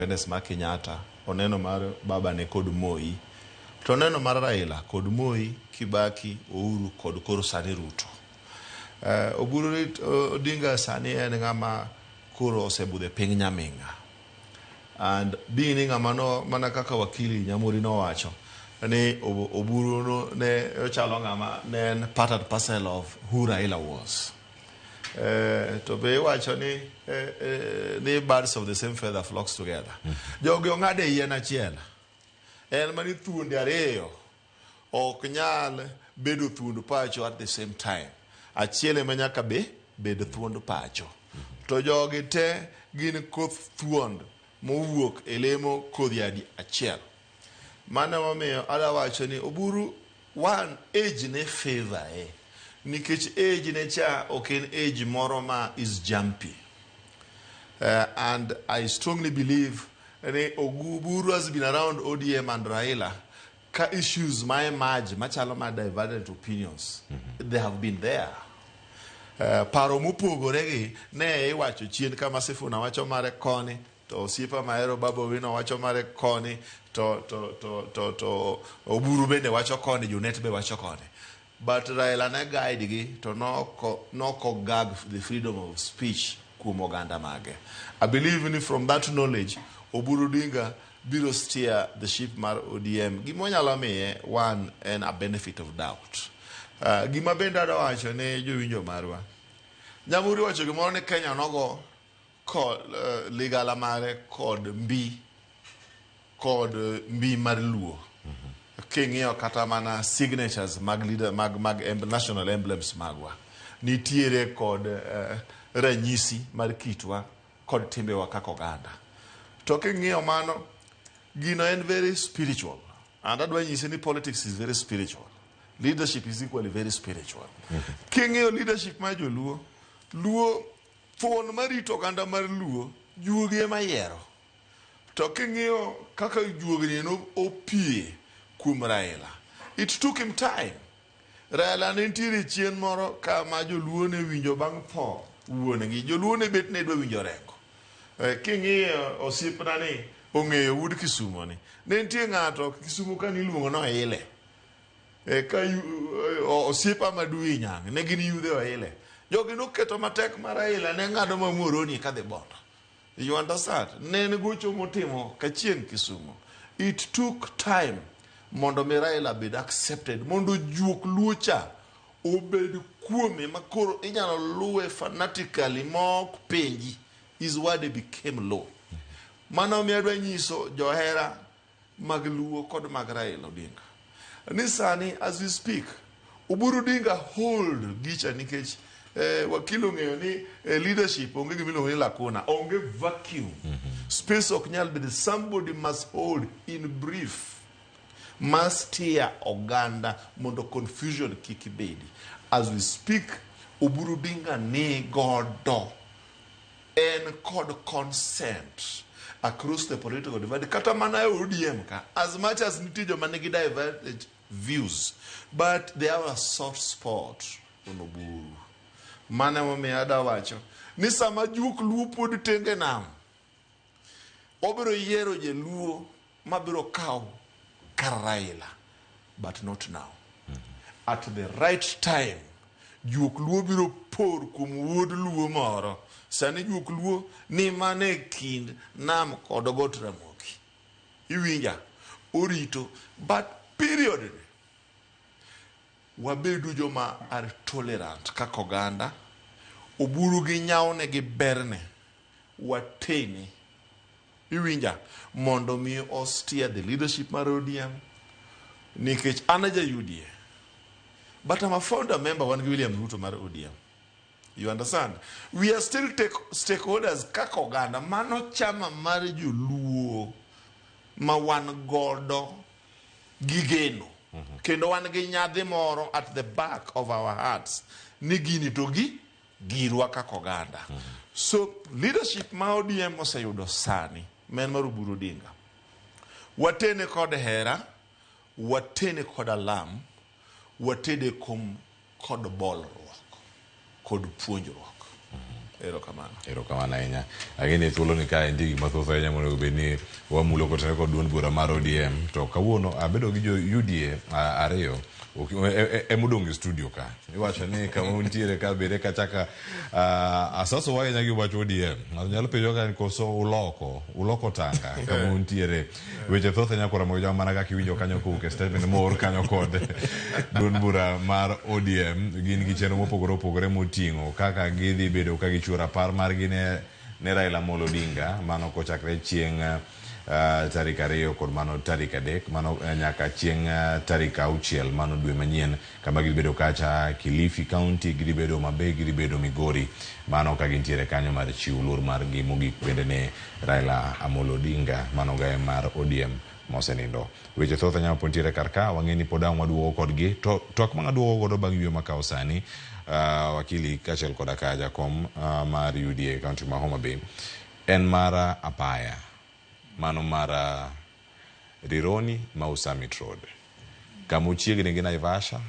Independence mar Kenyatta, oneno mar baba ne kod Moi, to oneno mar Raila kod Moi, Kibaki, Uhuru kod koro sani Ruto. Oburu Oginga sani en ng'ama koro osebudhe piny nyaminga. And being ng'ama no mana kaka wakili Nyamuri no wacho ni Oburu ne ochalo ng'ama ne en part and parcel of who Raila was. To be wacho ni birds of the same feather flocks together. Jogi ong'ade yien achiel. En mani thuonde ariyo ok nyal bedo thuond pacho at the same time. Achiel ema nyaka bedo thuond pacho. To jogi te gin koth thuond mowuok e lemo kodhi achiel. Mano momiyo adawacho ni Oburu one age ne favor nikech age ne cha ok en age moro ma is jumpy. And I strongly believe Oburu has been around ODM and Raila. Ka issues ma emerge machalo ma divergent opinions. They have been there. Paro mopogore gi ne iwacho chien kama Sifuna wacho mare koni, to osiepa mahero Babu Owino wacho mare koni, to Oburu bende wacho koni, Junet be wacho koni. But Raila ne guide gi to noko gag the freedom of speech kuom oganda mage. I believe in from that knowledge, Oburu Oginga biro steer the ship mar ODM. Gima nyalo miye one and a benefit of doubt. Gima bende adawacho ne jowinjo marwa. Nyamuri wacho gimoro ne Kenya nogo kod ligala mare kod mbi mar Luo. King'iyo kata mana signatures mag leader mag national emblems magwa. Nitiere kod ranyisi mar kitwa kod timbewa kaka oganda. To king'iyo mano, gino en very spiritual. And adwa nyise ni politics is very spiritual. Leadership is equally very spiritual. King'iyo leadership mar joluo, Luo thuon marito oganda mar Luo, juogi ema yiero. To king'iyo kaka juogni no opie kuom Raila. It took him time. Raila ne ntiere chien moro kama joluo ne winjo bang' tho wuon-gi. Joluo ne bet ne dwa winjo rengo. King'iyo osiepna ni ong'eyo Wood Kisumo ni. Ne ntie ng'ato Kisumo ka niluongo no ile. Ka osiepa madui nyang' ne gin yudhe oile. Jogi noketo matek mar Raila ne ng'ado mamoroni kadhi bondo. You understand? Ne gocho motimo kachien Kisumo. It took time mondo mi Raila bed accepted, mondo juok luocha obed kuome makoro inyalo luwe fanatically mok penji is why they became low. Mano mi adwa nyiso johera mag Luo kod mag Raila Odinga. Ni sani as we speak, Oburu Oginga hold gicha nikech wakilo ng'eyo ni leadership onge gimiluongo ni lacuna, onge vacuum. Space ok nyal bede, somebody must hold in brief. Must steer oganda mondo confusion kiki bedi. As we speak, Oburu Oginga ni godo en kod consent across the political divide. Kata mana ODM ka, as much as niti jo manigi divergent views, but they have a soft spot on Oburu. Mana momiyo adawacho ni sama juok Luo pod tenge nam, obiro yiero je Luo mabiro kawo Raila, but not now. At the right time, juok Luo biro por kuom wuod Luo moro. Sani juok Luo ni mane kind nam kod got Ramogi. Iwinja, orito, but period ni. Wabedu joma are tolerant kaka oganda. Oburu gi nyaune gi berne. Wateni. Iwinja, mondo mi steer the leadership mar ODM. Nikech anaja UDA. But I'm a founder member one William Ruto mar ODM. You understand? We are still stakeholders kaka oganda. Mano chama mar joluo ma wan godo gigeno. Kendo wan gi nyadhi moro at the back of our hearts. Ni gini to girwa kaka oganda. So leadership ma ODM oseyudo sani. Men mar Oburu Oginga. Watene kod hera, watene kod alam, watede kod bolruok, kod puonjruok. Erokamano ahinya. Ageni thuolo ni ka ndi gik mathoth ahinya mondo obedni wamulo kotene kod duond bura mar ODM. To kawuono abedo gi jo UDA ariyo emodong' e studio ka. Iwacho ni kama untiere ka bere kachaka asaso wahinya gi wach ODM. Nyalo penjo ka koso uloko tanga kama untiere. Weche thoth ahinya kora moja mana kaka iwinjo kanyo kowuok e statement mor kanyo kod duond bura mar ODM gin gi chenro mopogore opogore moting'o kaka gidhi bedo ka gichuo rapar margi ne Raila Odinga mano kochakre chieng' tarik 2 kod mano tarik 3 mano nyaka chieng' tarik 6 mano dwe manyien kama gibedo kacha Kilifi County gibedo Mabei gibedo Migori mano ka gintiere kanyo mar chiwo luor margi mogik bende ne Raila Odinga mano gae mar ODM mosenindo. Weche thoth nyalo pontiere karka wang'eni podang' waduogo kodgi to twak mga duogo godo bang' ywe makao sani wakili kachel koda ka jakom mar UDA County ma Homa Bay en mara apaya mano mara Rironi ma Summit Road kama chiegni gi Naivasha